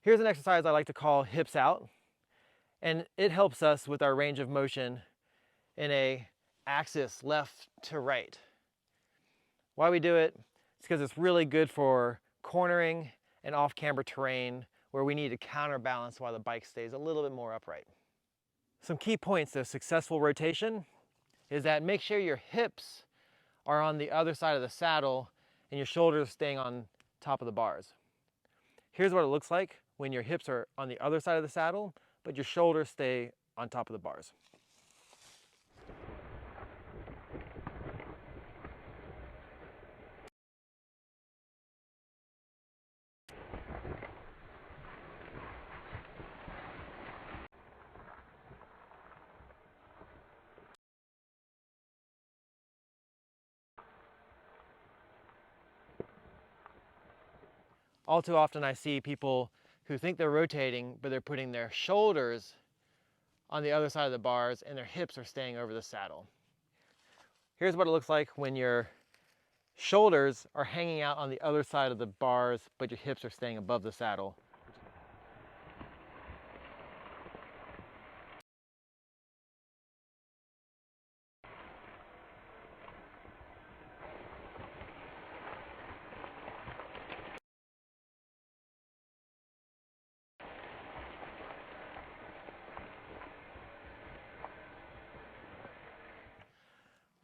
Here's an exercise I like to call hips out, and it helps us with our range of motion in a axis left to right. Why we do it? It's because it's really good for cornering and off-camber terrain where we need to counterbalance while the bike stays a little bit more upright. Some key points to successful rotation is that make sure your hips are on the other side of the saddle and your shoulders staying on top of the bars. Here's what it looks like when your hips are on the other side of the saddle, but your shoulders stay on top of the bars. All too often I see people who think they're rotating, but they're putting their shoulders on the other side of the bars and their hips are staying over the saddle. Here's what it looks like when your shoulders are hanging out on the other side of the bars, but your hips are staying above the saddle.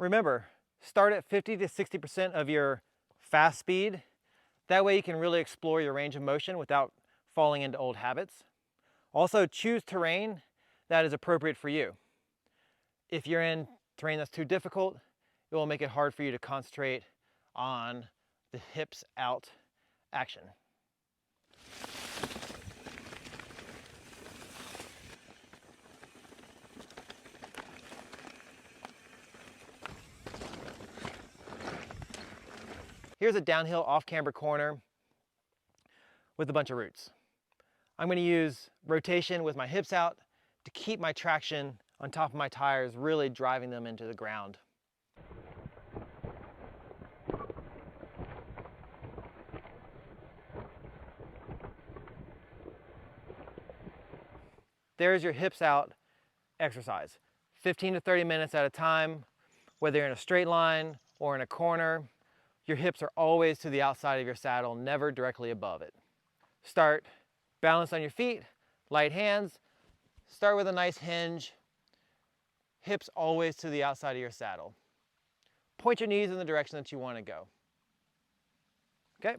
Remember, start at 50 to 60% of your fast speed. That way you can really explore your range of motion without falling into old habits. Also, choose terrain that is appropriate for you. If you're in terrain that's too difficult, it will make it hard for you to concentrate on the hips out action. Here's a downhill off-camber corner with a bunch of roots. I'm going to use rotation with my hips out to keep my traction on top of my tires, really driving them into the ground. There's your hips out exercise. 15 to 30 minutes at a time, whether you're in a straight line or in a corner. Your hips are always to the outside of your saddle, never directly above it. Start balanced on your feet, light hands. Start with a nice hinge. Hips always to the outside of your saddle. Point your knees in the direction that you want to go. Okay?